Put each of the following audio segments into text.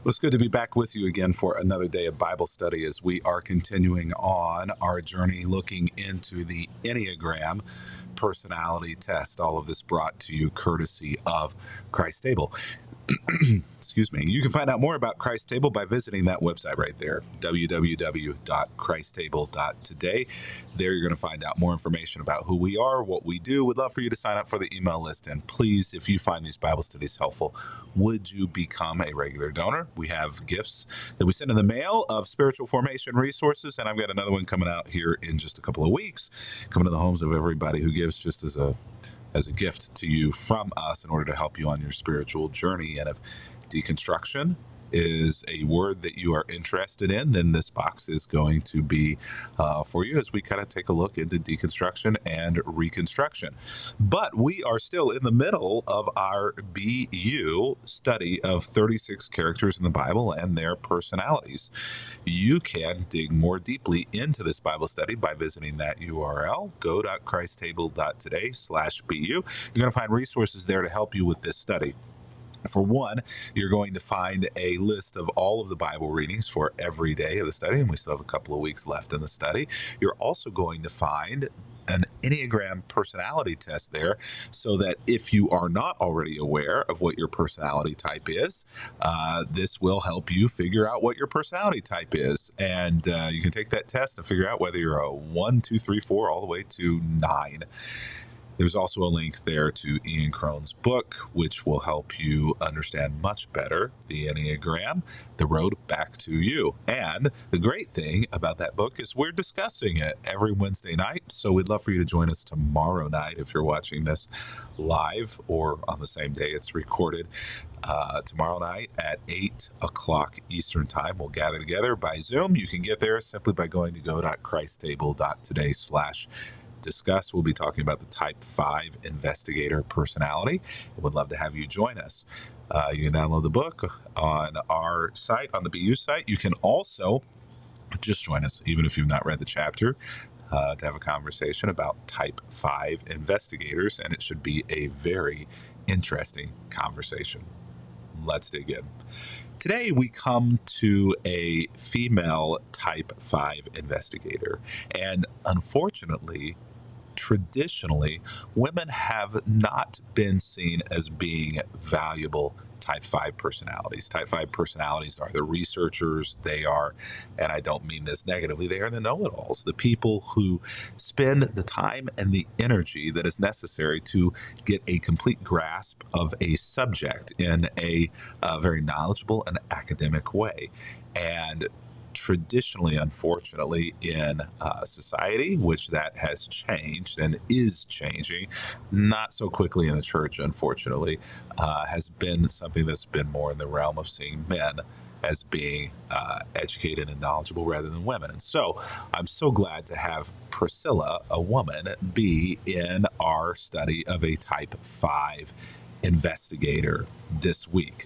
Well, it's good to be back with you again for another day of Bible study as we are continuing on our journey looking into the Enneagram personality test. All of this brought to you courtesy of Christ Table. Excuse me. You can find out more about Christ Table by visiting that website right there, www.christtable.today. There you're going to find out more information about who we are, what we do. We'd love for you to sign up for the email list. And please, if you find these Bible studies helpful, would you become a regular donor? We have gifts that we send in the mail of spiritual formation resources. And I've got another one coming out here in just a couple of weeks, coming to the homes of everybody who gives just as a gift to you from us in order to help you on your spiritual journey. And if deconstruction is a word that you are interested in, then this box is going to be for you as we kind of take a look into deconstruction and reconstruction. But we are still in the middle of our BU study of 36 characters in the Bible and their personalities. You can dig more deeply into this Bible study by visiting that URL, go.christtable.today/BU. You're going to find resources there to help you with this study. For one, you're going to find a list of all of the Bible readings for every day of the study, and we still have a couple of weeks left in the study. You're also going to find an Enneagram personality test there, so that if you are not already aware of what your personality type is, this will help you figure out what your personality type is. And you can take that test and figure out whether you're a 1, 2, 3, 4, all the way to 9. There's also a link there to Ian Crone's book, which will help you understand much better the Enneagram, the road back to you. And the great thing about that book is we're discussing it every Wednesday night. So we'd love for you to join us tomorrow night if you're watching this live or on the same day it's recorded. Tomorrow night at 8 o'clock Eastern Time, we'll gather together by Zoom. You can get there simply by going to go.christtable.today/discuss. We'll be talking about the type 5 investigator personality. I would love to have you join us. You can download the book on our site, on the BU site. You can also just join us, even if you've not read the chapter, to have a conversation about type 5 investigators, and it should be a very interesting conversation. Let's dig in. Today, we come to a female type 5 investigator, and unfortunately, traditionally, women have not been seen as being valuable type 5 personalities. Type 5 personalities are the researchers. They are, and I don't mean this negatively, they are the know-it-alls, the people who spend the time and the energy that is necessary to get a complete grasp of a subject in a very knowledgeable and academic way. And traditionally, unfortunately, in society, which that has changed and is changing, not so quickly in the church, unfortunately, has been something that's been more in the realm of seeing men as being educated and knowledgeable rather than women. And so I'm so glad to have Priscilla, a woman, be in our study of a type 5 investigator this week.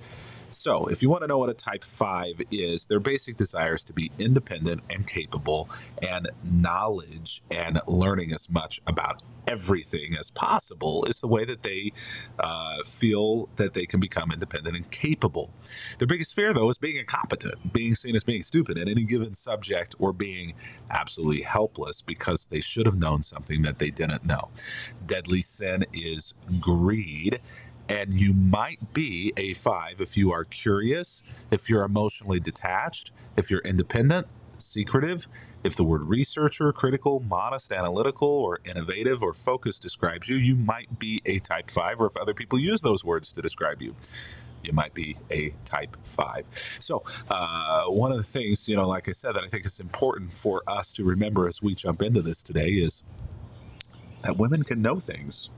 So if you want to know what a type 5 is, their basic desire is to be independent and capable, and knowledge and learning as much about everything as possible is the way that they feel that they can become independent and capable. Their biggest fear, though, is being incompetent, being seen as being stupid in any given subject, or being absolutely helpless because they should have known something that they didn't know. Deadly sin is greed. And you might be a 5 if you are curious, if you're emotionally detached, if you're independent, secretive, if the word researcher, critical, modest, analytical, or innovative, or focused describes you, you might be a type 5, or if other people use those words to describe you, you might be a type 5. So one of the things, like I said, that I think is important for us to remember as we jump into this today is that women can know things.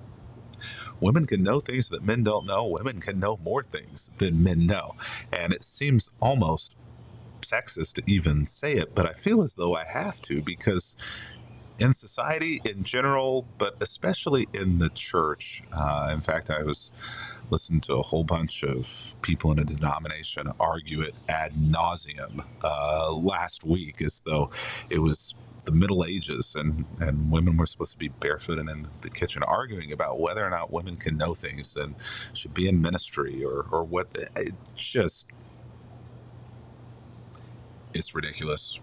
Women can know things that men don't know. Women can know more things than men know. And it seems almost sexist to even say it, but I feel as though I have to, because in society in general, but especially in the church, in fact, I was listening to a whole bunch of people in a denomination argue it ad nauseum last week, as though it was the Middle Ages and women were supposed to be barefoot and in the kitchen arguing about whether or not women can know things and should be in ministry or what. It just It's ridiculous.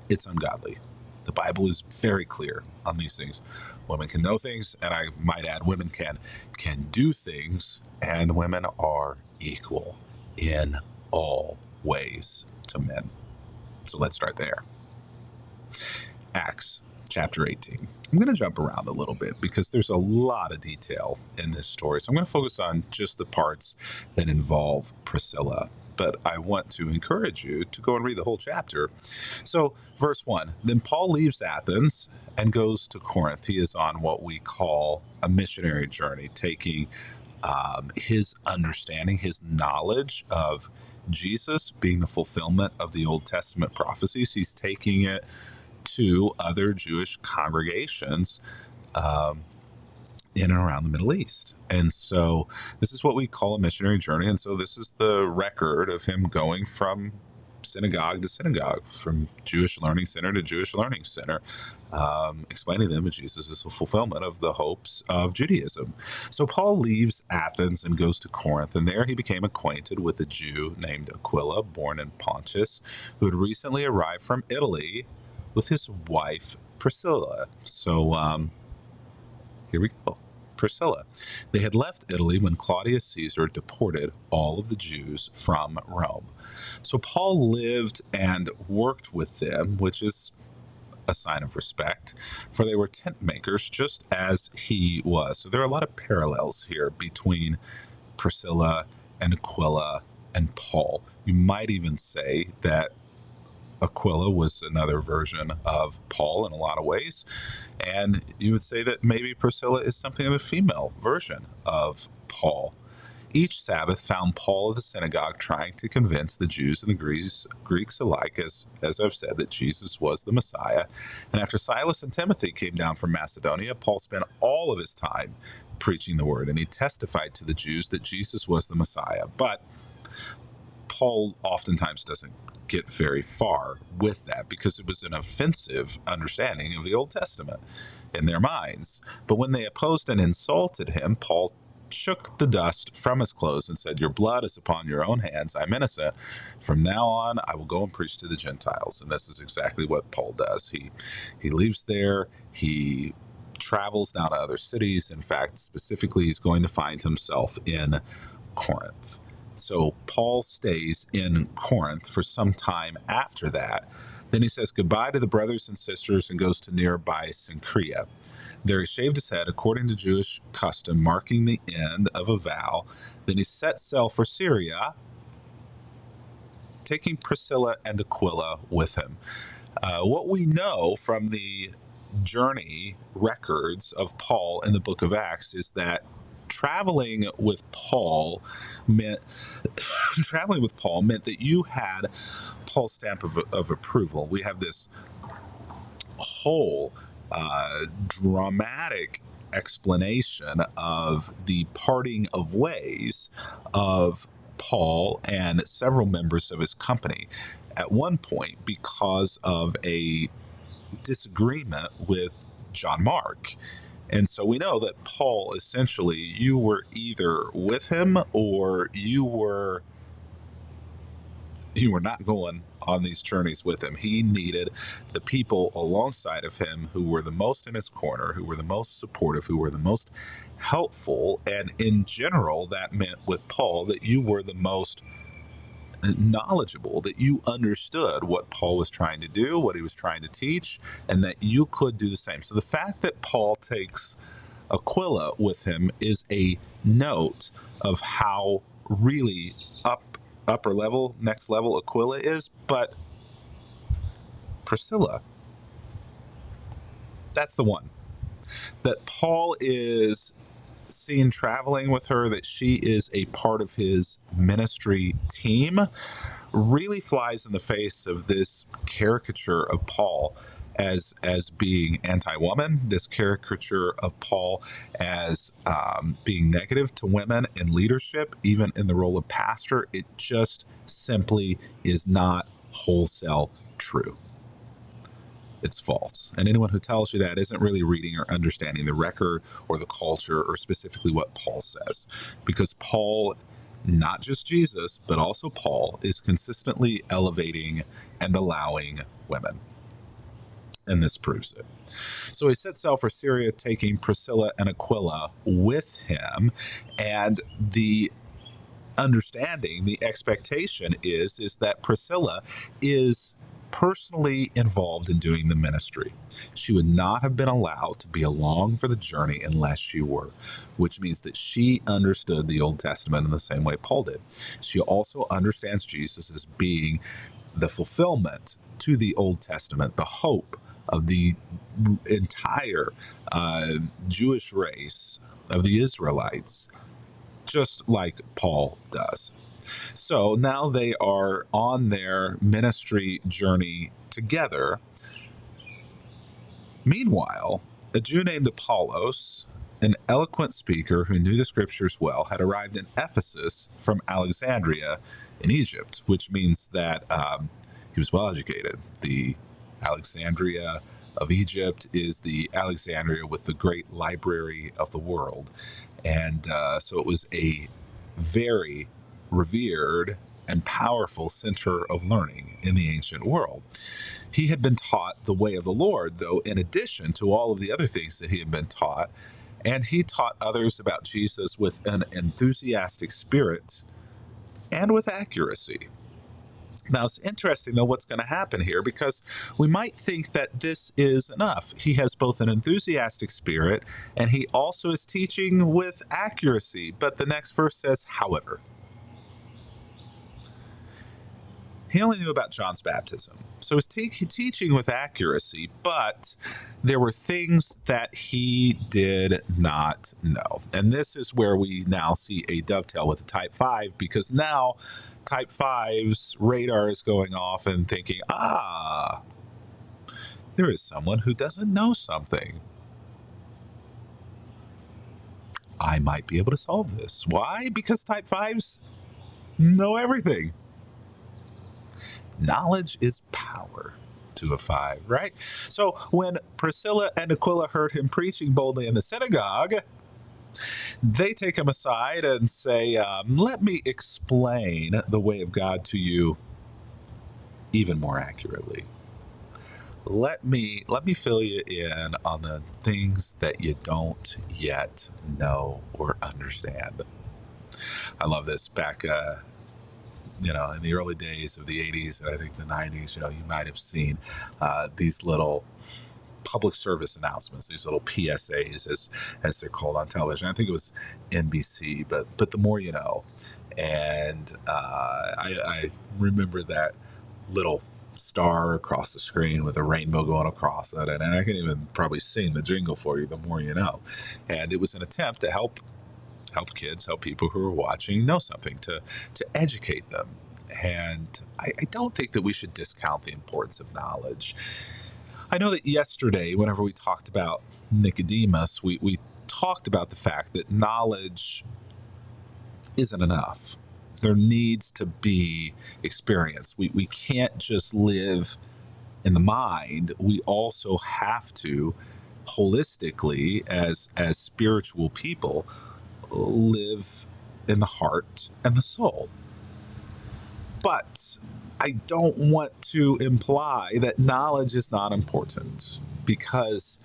It's ungodly. The Bible is very clear on these things. Women can know things, and I might add, women can do things, and women are equal in all ways to men. So let's start there. Acts chapter 18. I'm going to jump around a little bit because there's a lot of detail in this story. So I'm going to focus on just the parts that involve Priscilla. But I want to encourage you to go and read the whole chapter. So, verse 1, then Paul leaves Athens and goes to Corinth. He is on what we call a missionary journey, taking his understanding, his knowledge of Jesus being the fulfillment of the Old Testament prophecies. He's taking it to other Jewish congregations in and around the Middle East. And so this is what we call a missionary journey. And so this is the record of him going from synagogue to synagogue, from Jewish learning center to Jewish learning center, explaining to them that Jesus is the fulfillment of the hopes of Judaism. So Paul leaves Athens and goes to Corinth, and there he became acquainted with a Jew named Aquila, born in Pontus, who had recently arrived from Italy with his wife Priscilla. So here we go. Priscilla. They had left Italy when Claudius Caesar deported all of the Jews from Rome. So Paul lived and worked with them, which is a sign of respect, for they were tent makers just as he was. So there are a lot of parallels here between Priscilla and Aquila and Paul. You might even say that Aquila was another version of Paul in a lot of ways. And you would say that maybe Priscilla is something of a female version of Paul. Each Sabbath found Paul at the synagogue trying to convince the Jews and the Greeks alike, as I've said, that Jesus was the Messiah. And after Silas and Timothy came down from Macedonia, Paul spent all of his time preaching the word, and he testified to the Jews that Jesus was the Messiah. But Paul oftentimes doesn't get very far with that because it was an offensive understanding of the Old Testament in their minds. But when they opposed and insulted him, Paul shook the dust from his clothes and said, "Your blood is upon your own hands. I'm innocent. From now on, I will go and preach to the Gentiles." And this is exactly what Paul does. He leaves there. He travels now to other cities. In fact, specifically, he's going to find himself in Corinth. So Paul stays in Corinth for some time after that. Then he says goodbye to the brothers and sisters and goes to nearby Cenchrea. There he shaved his head according to Jewish custom, marking the end of a vow. Then he set sail for Syria, taking Priscilla and Aquila with him. What we know from the journey records of Paul in the book of Acts is that traveling with Paul meant that you had Paul's stamp of approval. We have this whole dramatic explanation of the parting of ways of Paul and several members of his company at one point because of a disagreement with John Mark. And so we know that Paul, essentially, you were either with him or you were not going on these journeys with him. He needed the people alongside of him who were the most in his corner, who were the most supportive, who were the most helpful. And in general, that meant with Paul that you were the most knowledgeable, that you understood what Paul was trying to do, what he was trying to teach, and that you could do the same. So the fact that Paul takes Aquila with him is a note of how really upper level, next level Aquila is. But Priscilla, that's the one that Paul is seen traveling with her, that she is a part of his ministry team, really flies in the face of this caricature of Paul as being anti-woman, this caricature of Paul as being negative to women in leadership, even in the role of pastor. It just simply is not wholesale true. It's false. And anyone who tells you that isn't really reading or understanding the record or the culture or specifically what Paul says. Because Paul not just Jesus, but also Paul, is consistently elevating and allowing women. And this proves it. So he set sail for Syria, taking Priscilla and Aquila with him. And the understanding, the expectation is that Priscilla is personally involved in doing the ministry. She would not have been allowed to be along for the journey unless she were, which means that she understood the Old Testament in the same way Paul did. She also understands Jesus as being the fulfillment to the Old Testament, the hope of the entire Jewish race of the Israelites, just like Paul does. So now they are on their ministry journey together. Meanwhile, a Jew named Apollos, an eloquent speaker who knew the scriptures well, had arrived in Ephesus from Alexandria in Egypt, which means that he was well educated. The Alexandria of Egypt is the Alexandria with the great library of the world. And so it was a very revered and powerful center of learning in the ancient world. He had been taught the way of the Lord, though, in addition to all of the other things that he had been taught. And he taught others about Jesus with an enthusiastic spirit and with accuracy. Now, it's interesting, though, what's going to happen here, because we might think that this is enough. He has both an enthusiastic spirit, and he also is teaching with accuracy. But the next verse says, however. He only knew about John's baptism. So he's teaching with accuracy, but there were things that he did not know. And this is where we now see a dovetail with the type 5, because now type 5's radar is going off and thinking, there is someone who doesn't know something. I might be able to solve this. Why? Because type 5's know everything. Knowledge is power to a 5, right? So when Priscilla and Aquila heard him preaching boldly in the synagogue, they take him aside and say, let me explain the way of God to you even more accurately. Let me fill you in on the things that you don't yet know or understand. I love this. Back in the early days of the 80s and I think the 90s, you might have seen these little public service announcements, these little PSAs as they're called on television. I think it was NBC, but the more you know. And I remember that little star across the screen with a rainbow going across it, and I can even probably sing the jingle for you, the more you know. And it was an attempt to help kids, help people who are watching know something, to educate them. And I don't think that we should discount the importance of knowledge. I know that yesterday, whenever we talked about Nicodemus, we talked about the fact that knowledge isn't enough. There needs to be experience. We can't just live in the mind. We also have to holistically, as spiritual people, live in the heart and the soul. But I don't want to imply that knowledge is not important, because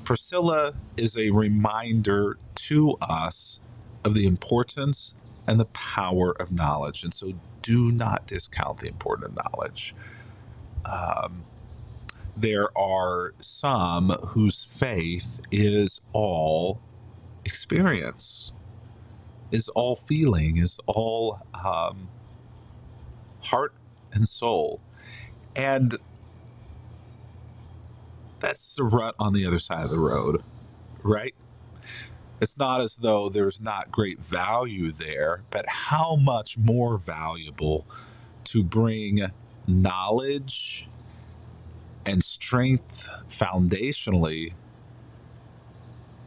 Priscilla is a reminder to us of the importance and the power of knowledge. And so do not discount the importance of knowledge. There are some whose faith is all experience, is all feeling, is all heart and soul. And that's the rut on the other side of the road, right? It's not as though there's not great value there, but how much more valuable to bring knowledge and strength foundationally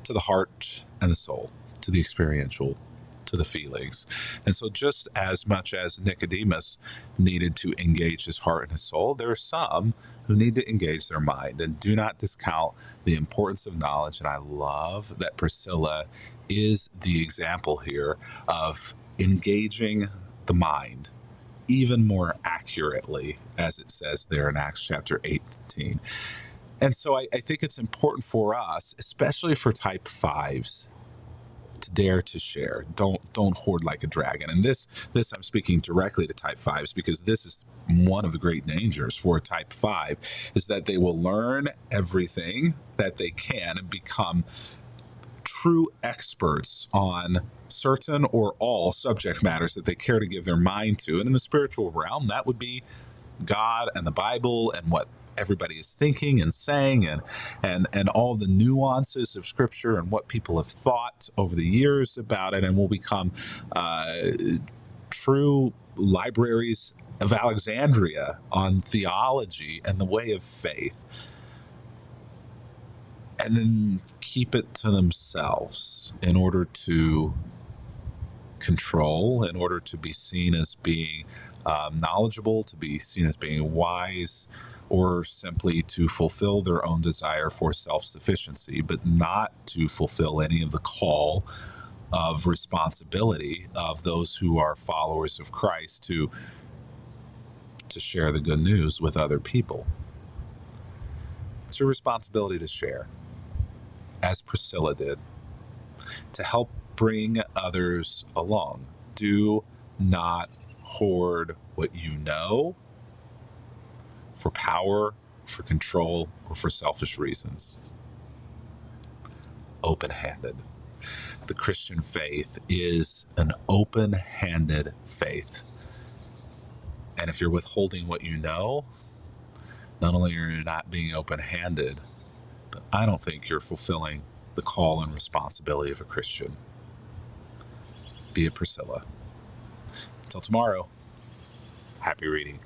to the heart and the soul, to the experiential, to the feelings. And so just as much as Nicodemus needed to engage his heart and his soul, there are some who need to engage their mind. And do not discount the importance of knowledge. And I love that Priscilla is the example here of engaging the mind even more accurately, as it says there in Acts chapter 18. And so I think it's important for us, especially for type 5s, to dare to share. Don't hoard like a dragon. And this I'm speaking directly to type 5s, because this is one of the great dangers for a type 5, is that they will learn everything that they can and become true experts on certain or all subject matters that they care to give their mind to. And in the spiritual realm, that would be God and the Bible and what everybody is thinking and saying, and all the nuances of Scripture and what people have thought over the years about it, and will become true libraries of Alexandria on theology and the way of faith, and then keep it to themselves in order to control, in order to be seen as being knowledgeable, to be seen as being wise, or simply to fulfill their own desire for self-sufficiency, but not to fulfill any of the call of responsibility of those who are followers of Christ to share the good news with other people. It's your responsibility to share, as Priscilla did, to help bring others along. Do not hoard what you know for power, for control, or for selfish reasons. Open-handed. The Christian faith is an open-handed faith. And if you're withholding what you know, not only are you not being open-handed, but I don't think you're fulfilling the call and responsibility of a Christian. Be a Priscilla. Until tomorrow, happy reading.